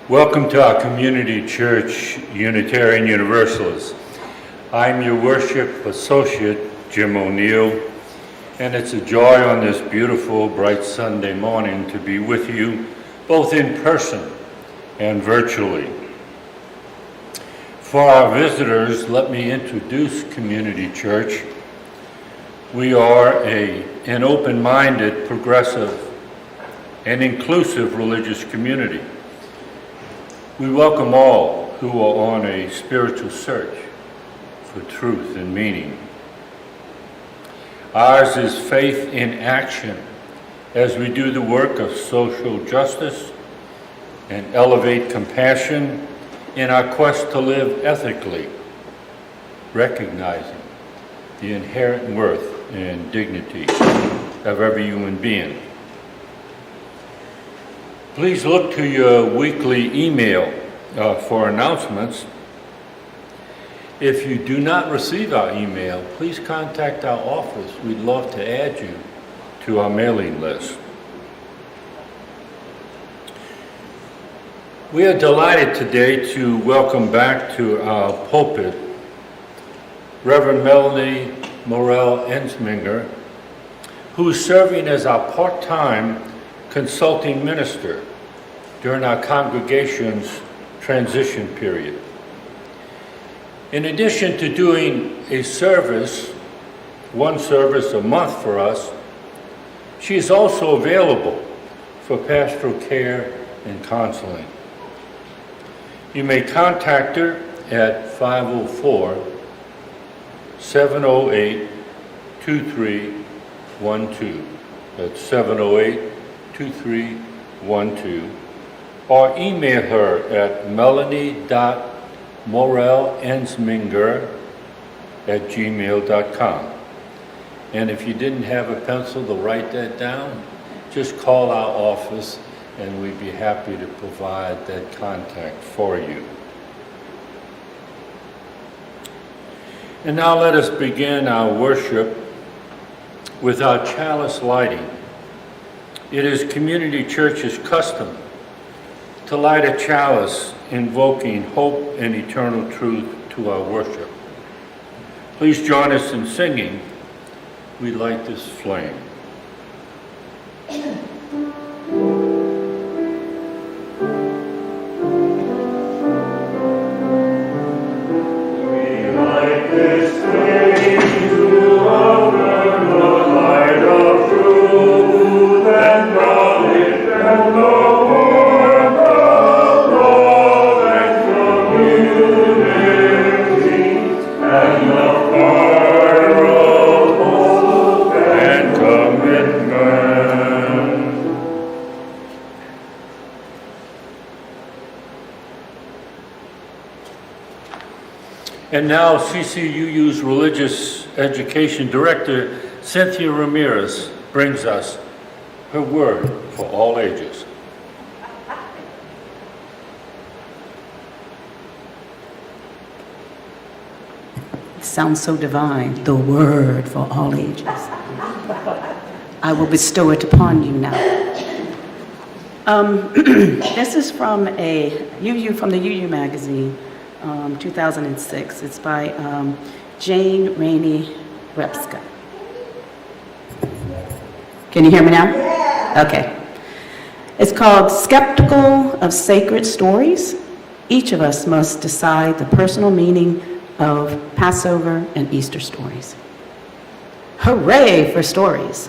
Welcome to our community church, Unitarian Universalist. I'm your worship associate, Jim O'Neill, and it's a joy on this beautiful, bright Sunday morning to be with you, both in person and virtually. For our visitors, let me introduce Community Church. We are an open-minded, progressive, and inclusive religious community. We welcome all who are on a spiritual search for truth and meaning. Ours is faith in action as we do the work of social justice and elevate compassion in our quest to live ethically, recognizing the inherent worth and dignity of every human being. Please look to your weekly email for announcements. If you do not receive our email, please contact our office. We'd love to add you to our mailing list. We are delighted today to welcome back to our pulpit Reverend Melanie Morel-Ensminger, who is serving as our part-time consulting minister during our congregation's transition period. In addition to doing one service a month for us, she is also available for pastoral care and counseling. You may contact her at 504-708-2312. That's 708-2312, or email her at melanie.morel-ensminger@gmail.com. And if you didn't have a pencil to write that down, just call our office and we'd be happy to provide that contact for you. And now let us begin our worship with our chalice lighting. It is Community Church's custom to light a chalice invoking hope and eternal truth to our worship. Please join us in singing, "We Light This Flame." And now CCUU's Religious Education Director, Cynthia Ramirez, brings us her word for all ages. It sounds so divine, the word for all ages. I will bestow it upon you now. This is from the UU magazine. 2006. It's by Jane Rainey Repska. Can you hear me now? Okay. It's called Skeptical of Sacred Stories. Each of us must decide the personal meaning of Passover and Easter stories. Hooray for stories.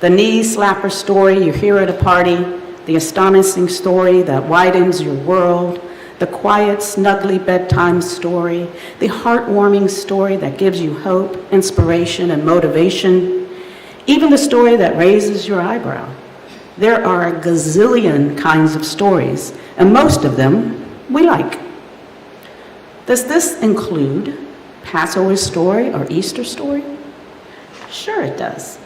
The knee slapper story you hear at a party, the astonishing story that widens your world, the quiet, snuggly bedtime story, the heartwarming story that gives you hope, inspiration, and motivation, even the story that raises your eyebrow. There are a gazillion kinds of stories, and most of them we like. Does this include Passover story or Easter story? Sure it does.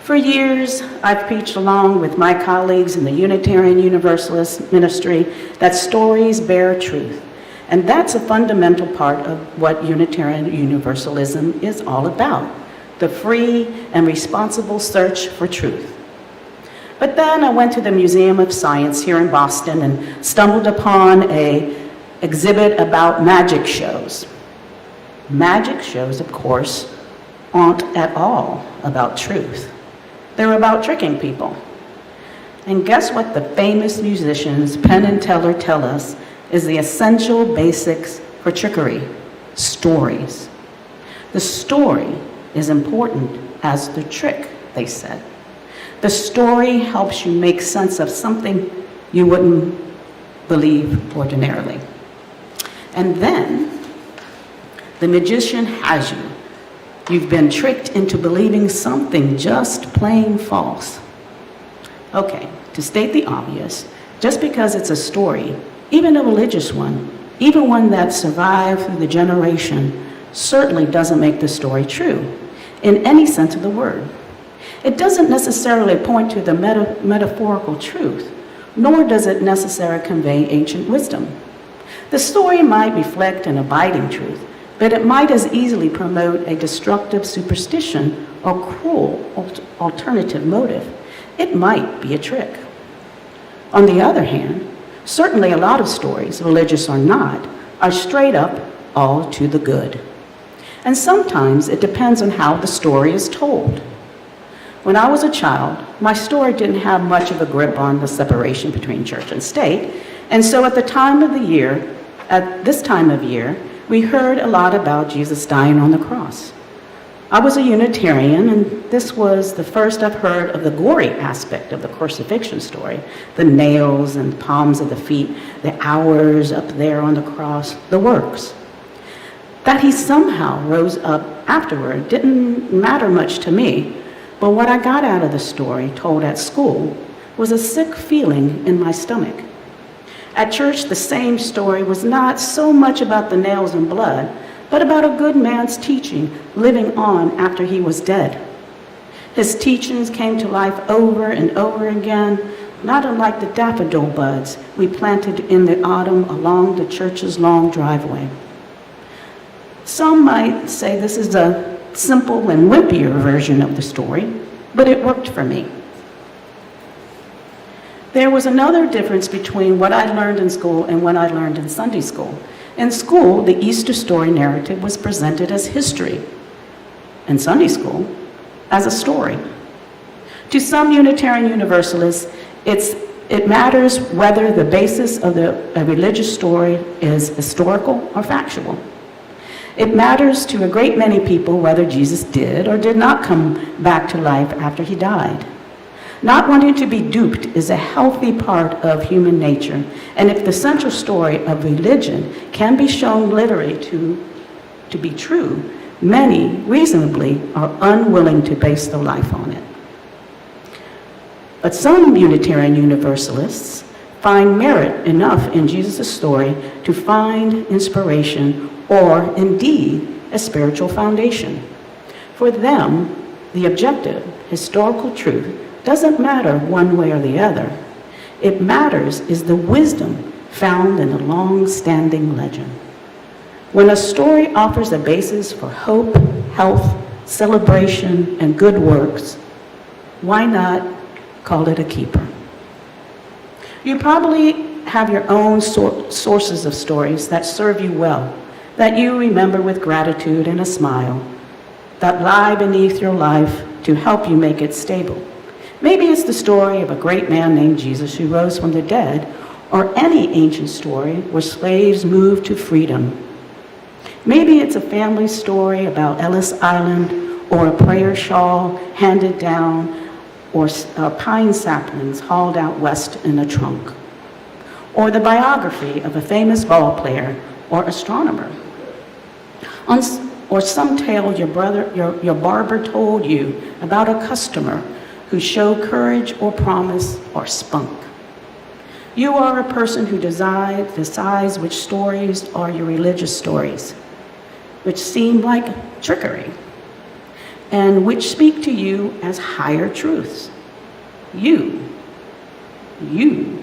For years, I've preached along with my colleagues in the Unitarian Universalist ministry that stories bear truth. And that's a fundamental part of what Unitarian Universalism is all about, the free and responsible search for truth. But then I went to the Museum of Science here in Boston and stumbled upon an exhibit about magic shows. Magic shows, of course, aren't at all about truth. They're about tricking people. And guess what the famous musicians Penn and Teller tell us is the essential basics for trickery? Stories. The story is important as the trick, they said. The story helps you make sense of something you wouldn't believe ordinarily. And then the magician has you. You've been tricked into believing something just plain false. Okay, to state the obvious, just because it's a story, even a religious one, even one that survived through the generation, certainly doesn't make the story true, in any sense of the word. It doesn't necessarily point to the metaphorical truth, nor does it necessarily convey ancient wisdom. The story might reflect an abiding truth, but it might as easily promote a destructive superstition or cruel alternative motive. It might be a trick. On the other hand, certainly a lot of stories, religious or not, are straight up all to the good. And sometimes it depends on how the story is told. When I was a child, my story didn't have much of a grip on the separation between church and state, and so at this time of year, we heard a lot about Jesus dying on the cross. I was a Unitarian, and this was the first I've heard of the gory aspect of the crucifixion story, the nails and palms of the feet, the hours up there on the cross, the works. That he somehow rose up afterward didn't matter much to me, but what I got out of the story told at school was a sick feeling in my stomach. At church, the same story was not so much about the nails and blood, but about a good man's teaching living on after he was dead. His teachings came to life over and over again, not unlike the daffodil buds we planted in the autumn along the church's long driveway. Some might say this is a simple and wimpier version of the story, but it worked for me. There was another difference between what I learned in school and what I learned in Sunday school. In school, the Easter story narrative was presented as history. In Sunday school, as a story. To some Unitarian Universalists, it matters whether the basis of a religious story is historical or factual. It matters to a great many people whether Jesus did or did not come back to life after he died. Not wanting to be duped is a healthy part of human nature, and if the central story of religion can be shown literally to be true, many reasonably are unwilling to base their life on it. But some Unitarian Universalists find merit enough in Jesus' story to find inspiration or indeed a spiritual foundation. For them, the objective, historical truth doesn't matter one way or the other. It matters is the wisdom found in a long-standing legend. When a story offers a basis for hope, health, celebration, and good works, why not call it a keeper? You probably have your own sources of stories that serve you well, that you remember with gratitude and a smile, that lie beneath your life to help you make it stable. Maybe it's the story of a great man named Jesus who rose from the dead, or any ancient story where slaves moved to freedom. Maybe it's a family story about Ellis Island, or a prayer shawl handed down, or pine saplings hauled out west in a trunk, or the biography of a famous ball player or astronomer, or some tale your barber told you about a customer who showed courage or promise or spunk. You are a person who decides which stories are your religious stories, which seem like trickery, and which speak to you as higher truths. You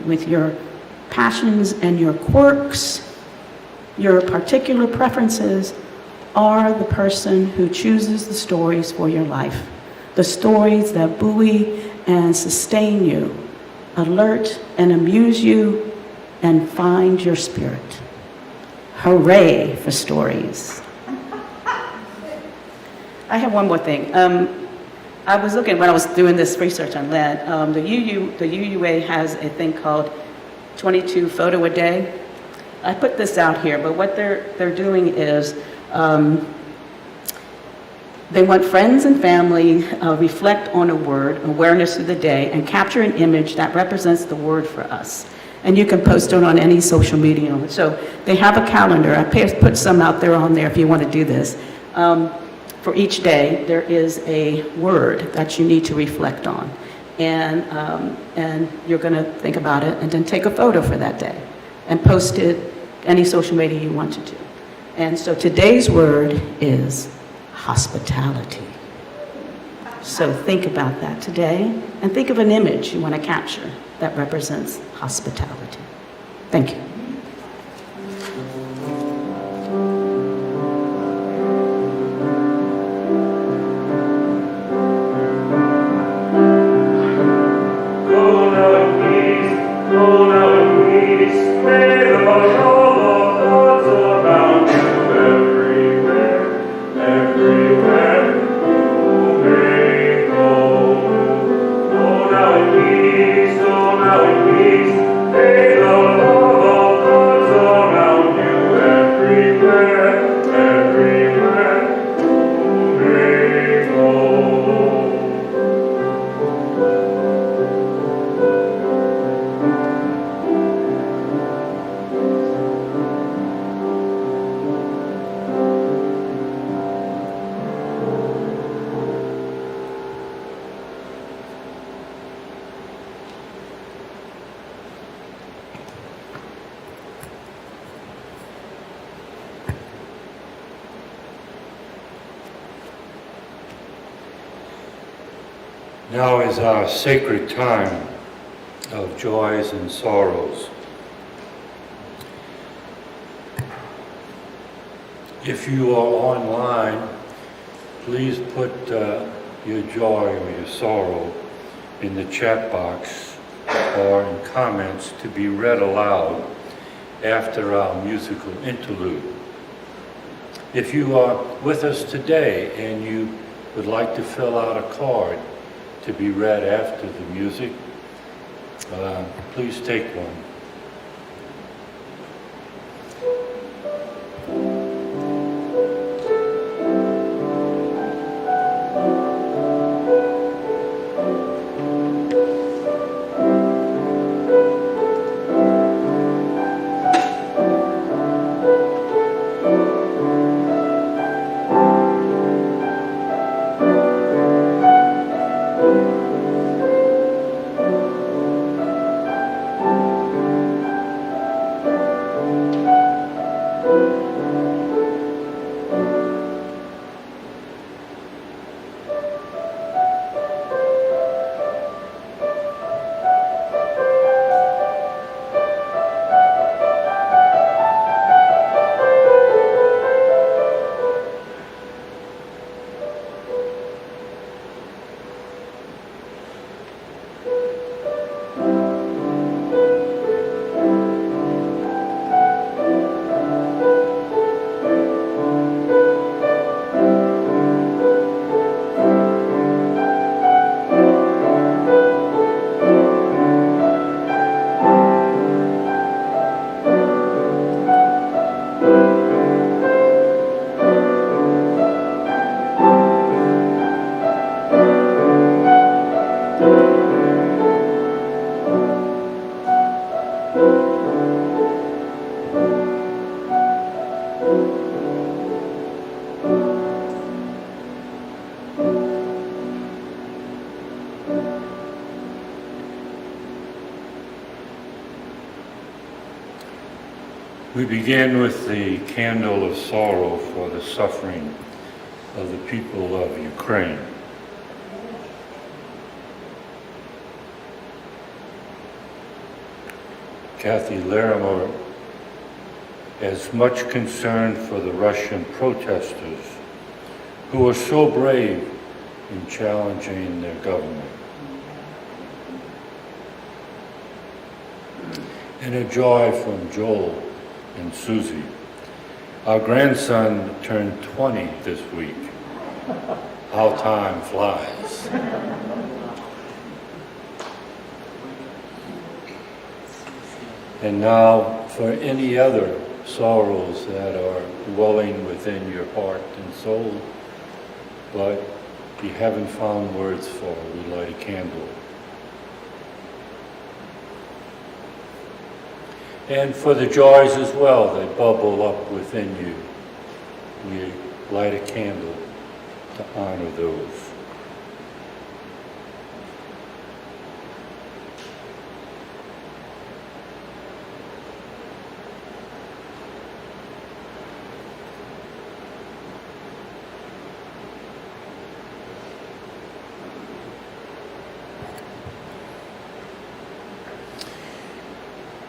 with your passions and your quirks, your particular preferences, are the person who chooses the stories for your life. The stories that buoy and sustain you, alert and amuse you, and find your spirit. Hooray for stories. I have one more thing. I was looking, when I was doing this research on Lent, the UUA has a thing called 22 photo a day. I put this out here, but what they're doing is they want friends and family reflect on a word, awareness of the day, and capture an image that represents the word for us. And you can post it on any social media. So they have a calendar. I put some out there on there if you want to do this. For each day, there is a word that you need to reflect on. And you're going to think about it and then take a photo for that day and post it any social media you want to do. And so today's word is hospitality. So think about that today and think of an image you want to capture that represents hospitality. Thank you. Now is our sacred time of joys and sorrows. If you are online, please put your joy or your sorrow in the chat box or in comments to be read aloud after our musical interlude. If you are with us today and you would like to fill out a card to be read after the music, please take one. We begin with the candle of sorrow for the suffering of the people of Ukraine. Kathy Larimer, as much concern for the Russian protesters who are so brave in challenging their government. and a joy from Joel and Susie. Our grandson turned 20 this week. How time flies. And now for any other sorrows that are dwelling within your heart and soul, but you haven't found words for, we light a candle. And for the joys as well that bubble up within you, we light a candle to honor those.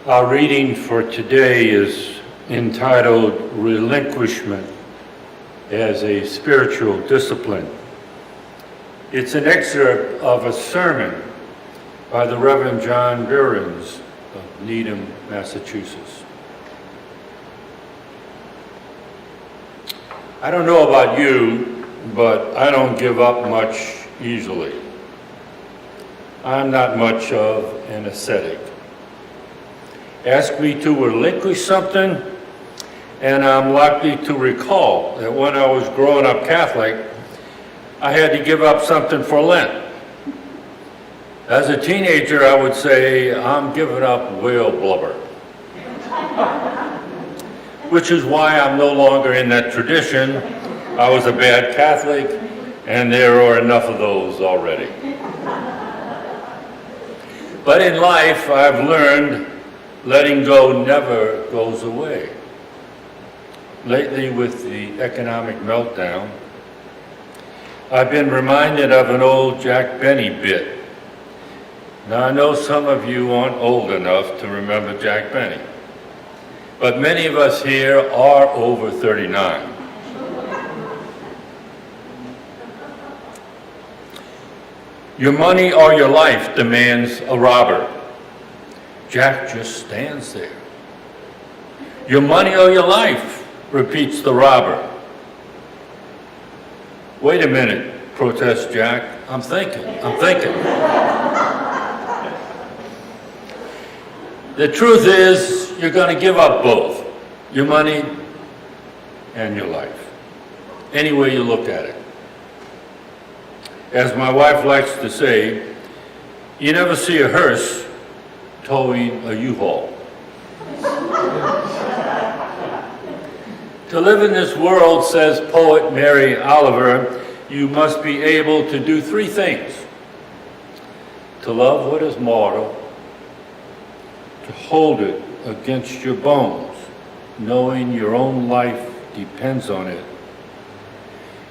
Our reading for today is entitled Relinquishment as a Spiritual Discipline. It's an excerpt of a sermon by the Reverend John Behrens of Needham, Massachusetts. I don't know about you, but I don't give up much easily. I'm not much of an ascetic. Ask me to relinquish something, and I'm likely to recall that when I was growing up Catholic, I had to give up something for Lent. As a teenager, I would say, I'm giving up whale blubber. Which is why I'm no longer in that tradition. I was a bad Catholic, and there are enough of those already. But in life, I've learned letting go never goes away. Lately, with the economic meltdown, I've been reminded of an old Jack Benny bit. Now, I know some of you aren't old enough to remember Jack Benny, but many of us here are over 39. Your money or your life demands a robber. Jack just stands there. Your money or your life, repeats the robber. Wait a minute, protests Jack. I'm thinking. The truth is, you're going to give up both, your money and your life, any way you look at it. As my wife likes to say, you never see a hearse towing a U-Haul. To live in this world, says poet Mary Oliver, you must be able to do three things: to love what is mortal, to hold it against your bones, knowing your own life depends on it,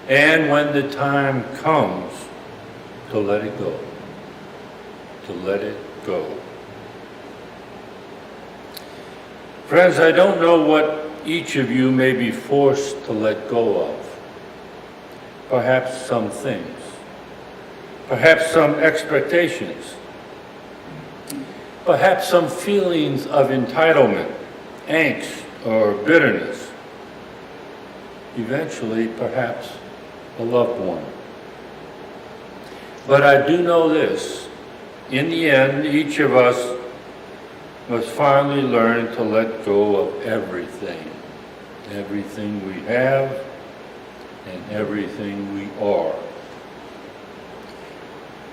and when the time comes, to let it go. To let it go. Friends, I don't know what each of you may be forced to let go of. Perhaps some things. Perhaps some expectations. Perhaps some feelings of entitlement, angst, or bitterness. Eventually, perhaps a loved one. But I do know this. In the end, each of us must finally learn to let go of everything. Everything we have and everything we are.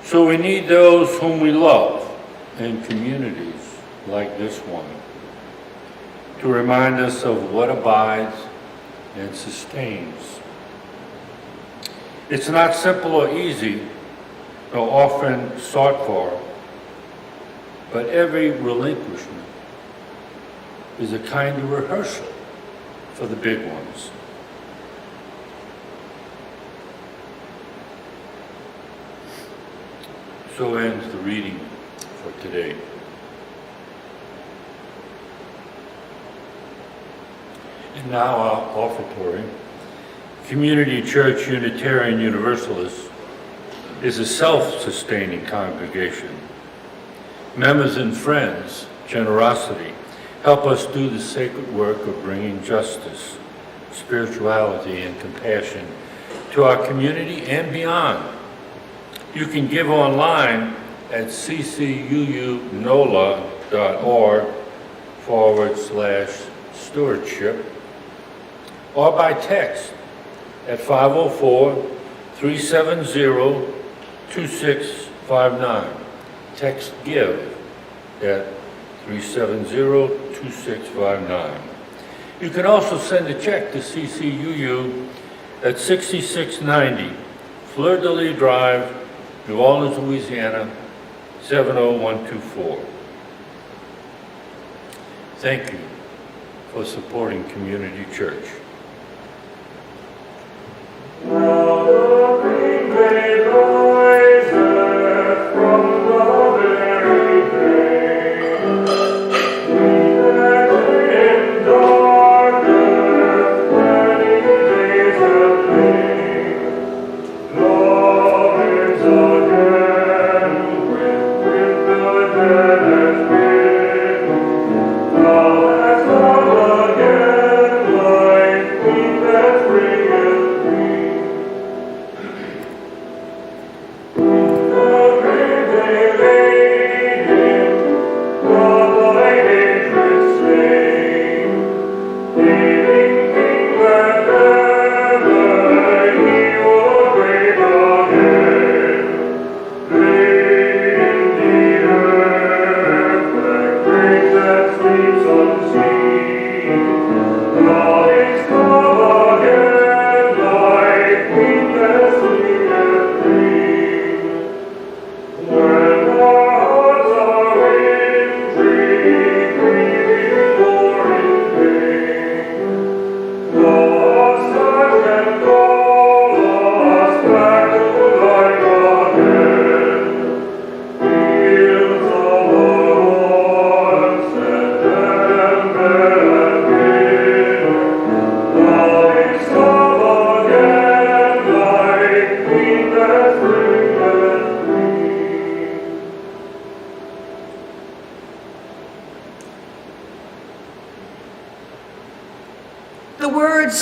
So we need those whom we love and communities like this one to remind us of what abides and sustains. It's not simple or easy, though often sought for, but every relinquishment is a kind of rehearsal for the big ones. So ends the reading for today. And now our offertory. Community Church Unitarian Universalist is a self-sustaining congregation. Members and friends generosity. Help us do the sacred work of bringing justice, spirituality, and compassion to our community and beyond. You can give online at ccunola.org/stewardship or by text at 504-370-2659. Text GIVE at 370-2659. You can also send a check to CCUU at 6690 Fleur de Lis Drive, New Orleans, Louisiana, 70124. Thank you for supporting Community Church.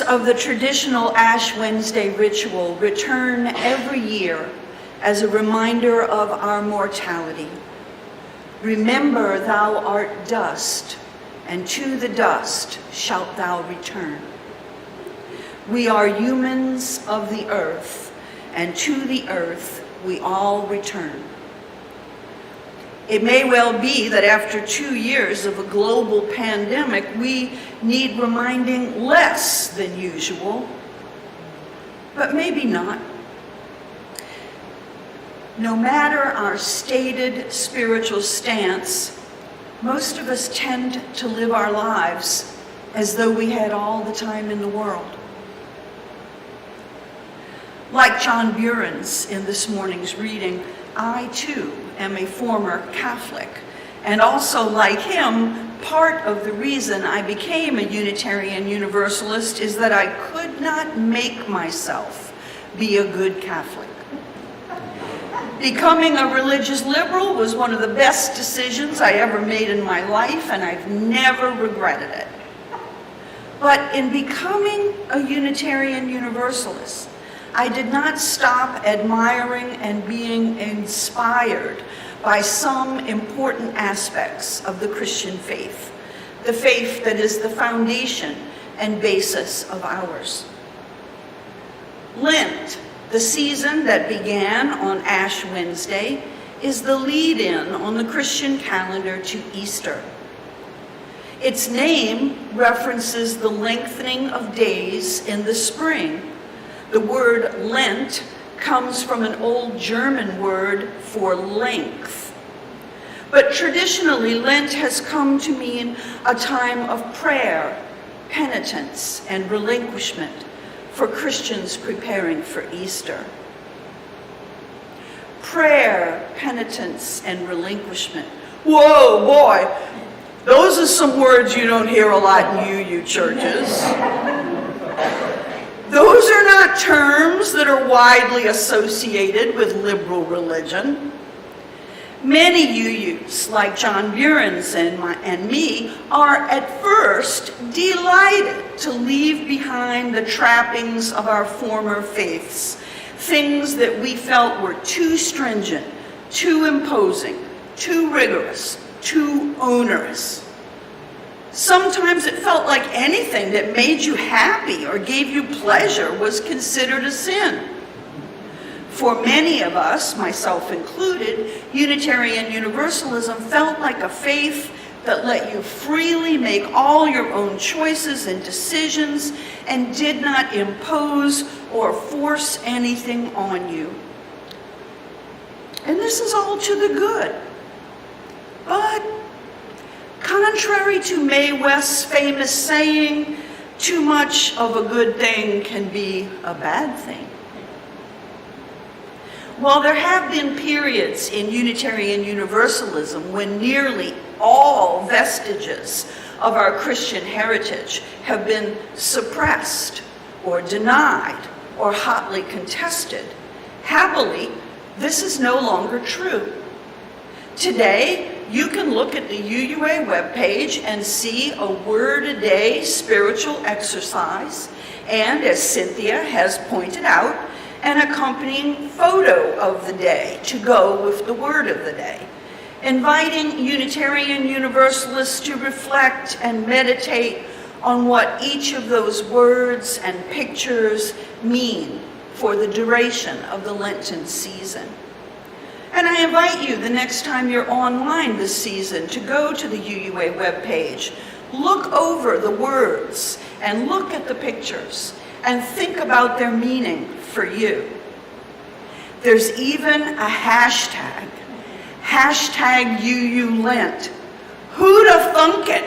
Of the traditional Ash Wednesday ritual return every year as a reminder of our mortality. Remember, thou art dust, and to the dust shalt thou return. We are humans of the earth, and to the earth we all return. It may well be that after 2 years of a global pandemic, we need reminding less than usual, but maybe not. No matter our stated spiritual stance, most of us tend to live our lives as though we had all the time in the world. Like John Buren's in this morning's reading, I too am a former Catholic, and also like him, part of the reason I became a Unitarian Universalist is that I could not make myself be a good Catholic. Becoming a religious liberal was one of the best decisions I ever made in my life, and I've never regretted it. But in becoming a Unitarian Universalist, I did not stop admiring and being inspired by some important aspects of the Christian faith, the faith that is the foundation and basis of ours. Lent, the season that began on Ash Wednesday, is the lead-in on the Christian calendar to Easter. Its name references the lengthening of days in the spring. The word Lent comes from an old German word for length. But traditionally, Lent has come to mean a time of prayer, penitence, and relinquishment for Christians preparing for Easter. Prayer, penitence, and relinquishment. Whoa, boy, those are some words you don't hear a lot in UU churches. Those are not terms that are widely associated with liberal religion. Many UUs, like John Buren's and me, are at first delighted to leave behind the trappings of our former faiths, things that we felt were too stringent, too imposing, too rigorous, too onerous. Sometimes it felt like anything that made you happy or gave you pleasure was considered a sin. For many of us, myself included, Unitarian Universalism felt like a faith that let you freely make all your own choices and decisions and did not impose or force anything on you. And this is all to the good. But contrary to Mae West's famous saying, too much of a good thing can be a bad thing. While there have been periods in Unitarian Universalism when nearly all vestiges of our Christian heritage have been suppressed or denied or hotly contested, happily, this is no longer true. Today, you can look at the UUA webpage and see a word-a-day spiritual exercise, and as Cynthia has pointed out, an accompanying photo of the day to go with the word of the day, inviting Unitarian Universalists to reflect and meditate on what each of those words and pictures mean for the duration of the Lenten season. And I invite you the next time you're online this season to go to the UUA webpage, look over the words and look at the pictures and think about their meaning for you. There's even a hashtag UU Lent. Who'd have thunk it?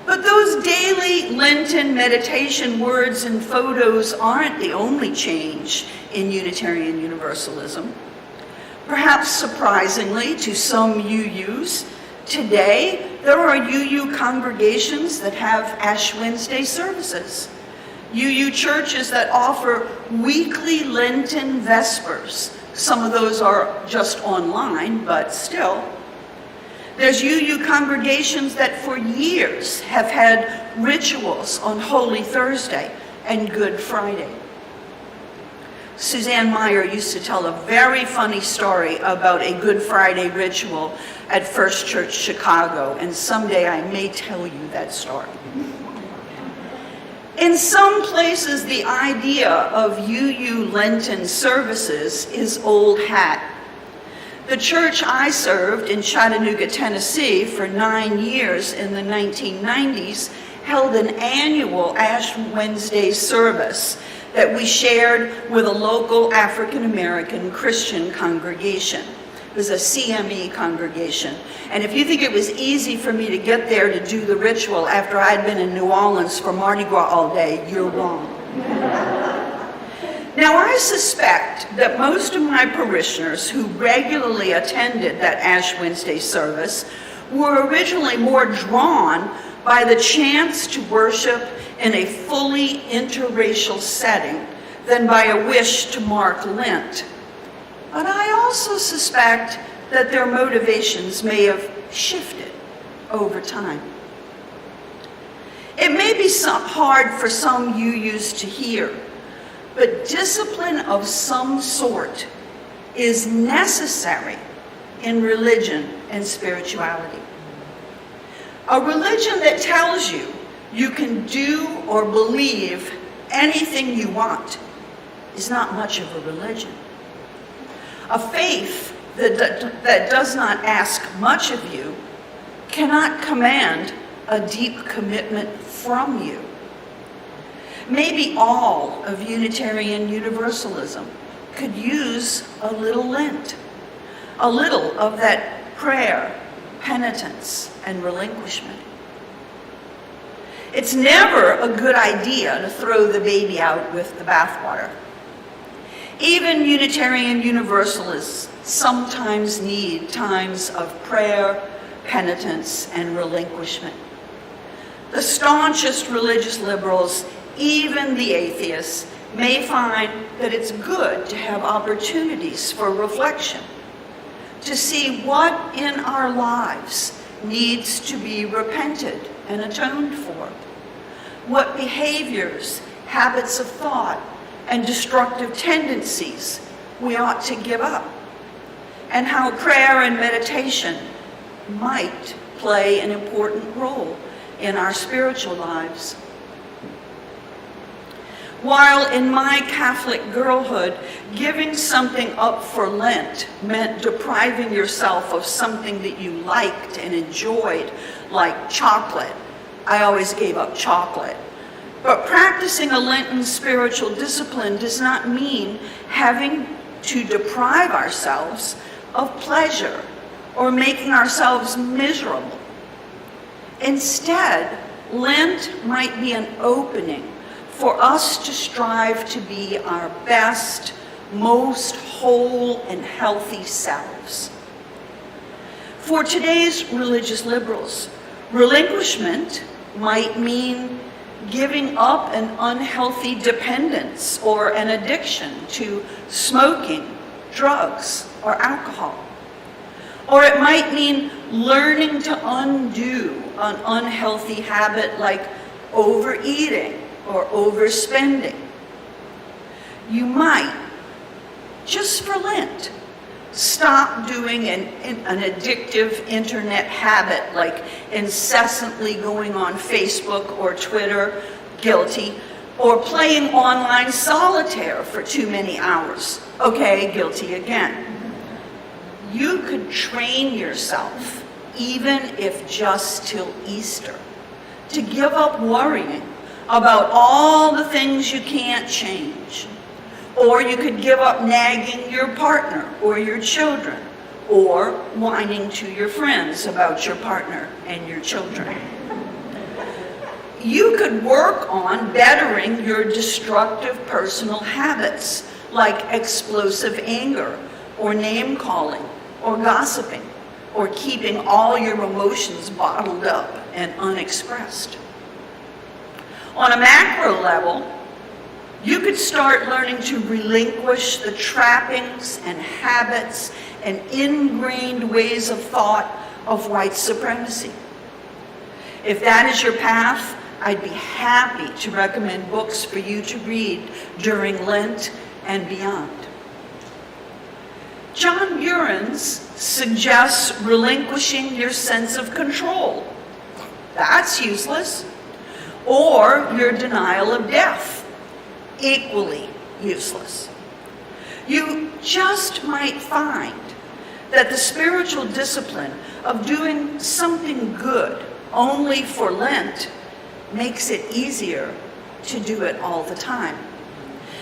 But those daily Lenten meditation words and photos aren't the only change in Unitarian Universalism. Perhaps surprisingly to some UUs, today there are UU congregations that have Ash Wednesday services. UU churches that offer weekly Lenten Vespers. Some of those are just online, but still. There's UU congregations that for years have had rituals on Holy Thursday and Good Friday. Suzanne Meyer used to tell a very funny story about a Good Friday ritual at First Church Chicago, and someday I may tell you that story. In some places, the idea of UU Lenten services is old hat. The church I served in Chattanooga, Tennessee for 9 years in the 1990s held an annual Ash Wednesday service that we shared with a local African American Christian congregation. It was a CME congregation. And if you think it was easy for me to get there to do the ritual after I'd been in New Orleans for Mardi Gras all day, you're wrong. Now, I suspect that most of my parishioners who regularly attended that Ash Wednesday service were originally more drawn by the chance to worship in a fully interracial setting than by a wish to mark Lent. But I also suspect that their motivations may have shifted over time. It may be hard for some UUs to hear, but discipline of some sort is necessary in religion and spirituality. A religion that tells you you can do or believe anything you want is not much of a religion. A faith that does not ask much of you cannot command a deep commitment from you. Maybe all of Unitarian Universalism could use a little Lent, a little of that prayer, penitence, and relinquishment. It's never a good idea to throw the baby out with the bathwater. Even Unitarian Universalists sometimes need times of prayer, penitence, and relinquishment. The staunchest religious liberals, even the atheists, may find that it's good to have opportunities for reflection, to see what in our lives needs to be repented and atoned for, what behaviors, habits of thought, and destructive tendencies we ought to give up, and how prayer and meditation might play an important role in our spiritual lives. While in my Catholic girlhood, giving something up for Lent meant depriving yourself of something that you liked and enjoyed, like chocolate, I always gave up chocolate. But practicing a Lenten spiritual discipline does not mean having to deprive ourselves of pleasure or making ourselves miserable. Instead, Lent might be an opening for us to strive to be our best, most whole and healthy selves. For today's religious liberals, relinquishment might mean giving up an unhealthy dependence or an addiction to smoking, drugs, or alcohol. Or it might mean learning to undo an unhealthy habit like overeating or overspending. You might, just for Lent, stop doing an addictive internet habit like incessantly going on Facebook or Twitter, guilty, or playing online solitaire for too many hours. Okay, guilty again. You could train yourself, even if just till Easter, to give up worrying about all the things you can't change. Or you could give up nagging your partner or your children, or whining to your friends about your partner and your children. You could work on bettering your destructive personal habits, like explosive anger, or name-calling, or gossiping, or keeping all your emotions bottled up and unexpressed. On a macro level, you could start learning to relinquish the trappings and habits and ingrained ways of thought of white supremacy. If that is your path, I'd be happy to recommend books for you to read during Lent and beyond. John Burens suggests relinquishing your sense of control. That's useless. Or your denial of death. Equally useless. You just might find that the spiritual discipline of doing something good only for Lent makes it easier to do it all the time.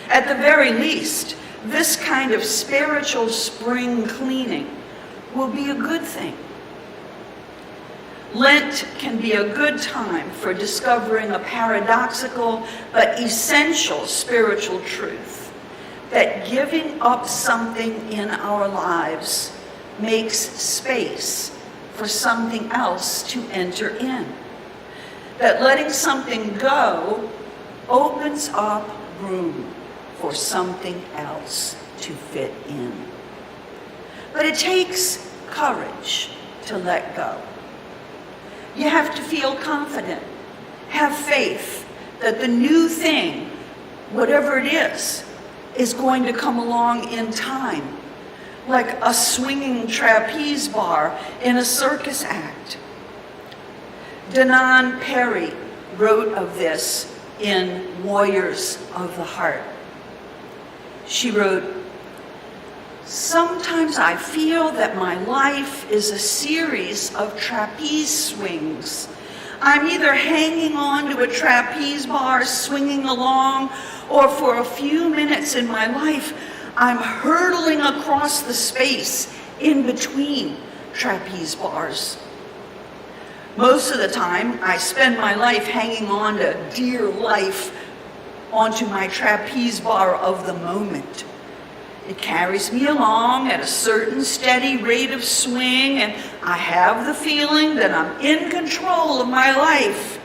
At the very least, this kind of spiritual spring cleaning will be a good thing. Lent can be a good time for discovering a paradoxical but essential spiritual truth, that giving up something in our lives makes space for something else to enter in. That letting something go opens up room for something else to fit in. But it takes courage to let go. You have to feel confident, have faith that the new thing, whatever it is going to come along in time, like a swinging trapeze bar in a circus act. Danan Perry wrote of this in Warriors of the Heart. She wrote, "Sometimes I feel that my life is a series of trapeze swings. I'm either hanging on to a trapeze bar, swinging along, or for a few minutes in my life, I'm hurtling across the space in between trapeze bars. Most of the time, I spend my life hanging on to dear life onto my trapeze bar of the moment. It carries me along at a certain steady rate of swing, and I have the feeling that I'm in control of my life.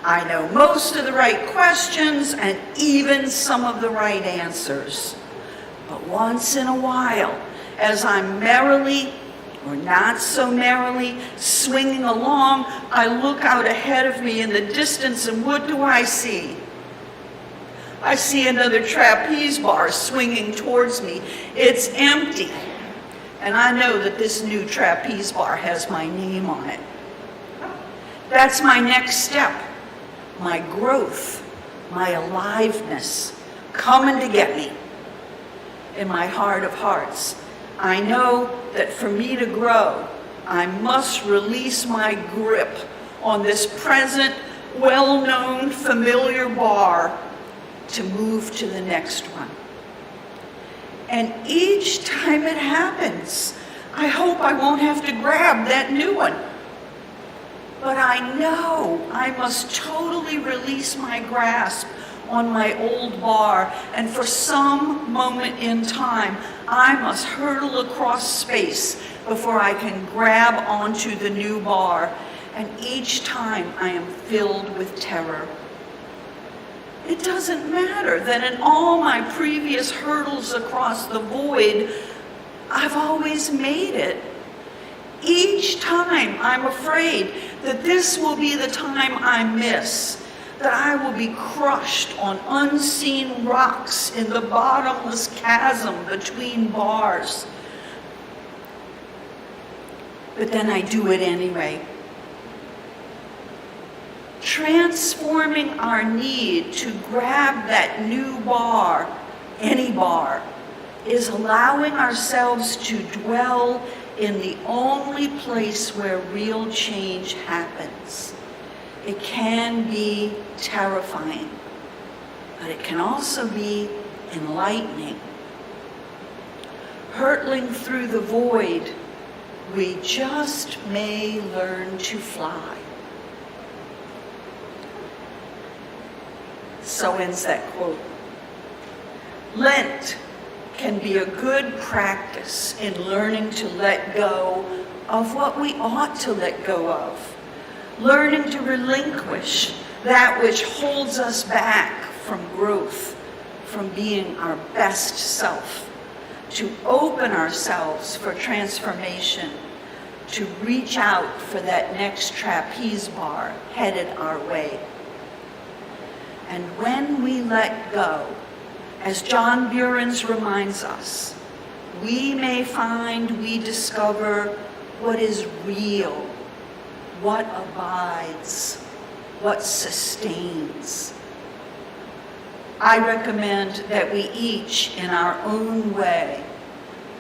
I know most of the right questions and even some of the right answers. But once in a while, as I'm merrily or not so merrily swinging along, I look out ahead of me in the distance, and what do I see? I see another trapeze bar swinging towards me. It's empty. And I know that this new trapeze bar has my name on it. That's my next step, my growth, my aliveness, coming to get me. In my heart of hearts, I know that for me to grow, I must release my grip on this present, well-known, familiar bar to move to the next one. And each time it happens, I hope I won't have to grab that new one. But I know I must totally release my grasp on my old bar, and for some moment in time, I must hurtle across space before I can grab onto the new bar, and each time I am filled with terror. It doesn't matter that in all my previous hurdles across the void, I've always made it. Each time I'm afraid that this will be the time I miss, that I will be crushed on unseen rocks in the bottomless chasm between bars. But then I do it anyway. Transforming our need to grab that new bar, any bar, is allowing ourselves to dwell in the only place where real change happens. It can be terrifying, but it can also be enlightening. Hurtling through the void, we just may learn to fly. So ends that quote. Lent can be a good practice in learning to let go of what we ought to let go of, learning to relinquish that which holds us back from growth, from being our best self, to open ourselves for transformation, to reach out for that next trapeze bar headed our way. And when we let go, as John Burens reminds us, we may find we discover what is real, what abides, what sustains. I recommend that we each, in our own way,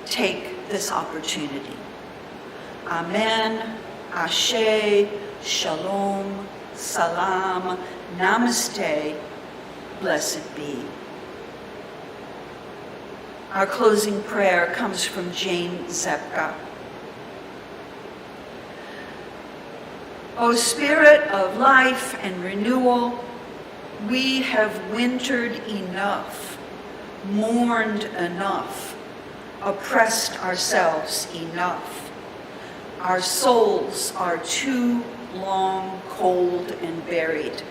take this opportunity. Amen, Ashe, Shalom, Salam, Namaste, blessed be. Our closing prayer comes from Jane Zepka. O Spirit of life and renewal, we have wintered enough, mourned enough, oppressed ourselves enough. Our souls are too long cold and buried,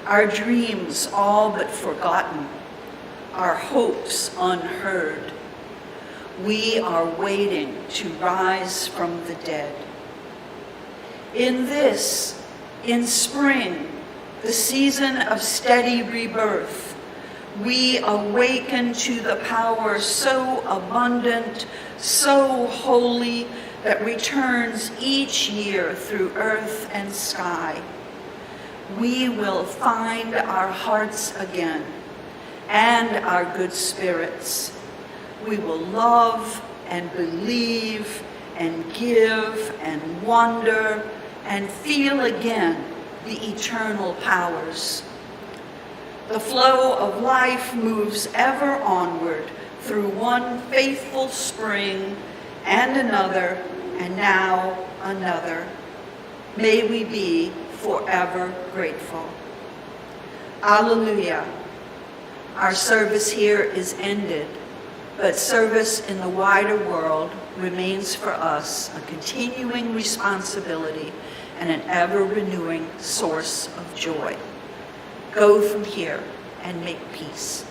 our dreams all but forgotten, our hopes unheard. We are waiting to rise from the dead. In spring, the season of steady rebirth, we awaken to the power so abundant, so holy, that returns each year through earth and sky. We will find our hearts again and our good spirits. We will love and believe and give and wonder and feel again the eternal powers. The flow of life moves ever onward through one faithful spring and another, and now another. May we be forever grateful. Alleluia. Our service here is ended, but service in the wider world remains for us a continuing responsibility and an ever-renewing source of joy. Go from here and make peace.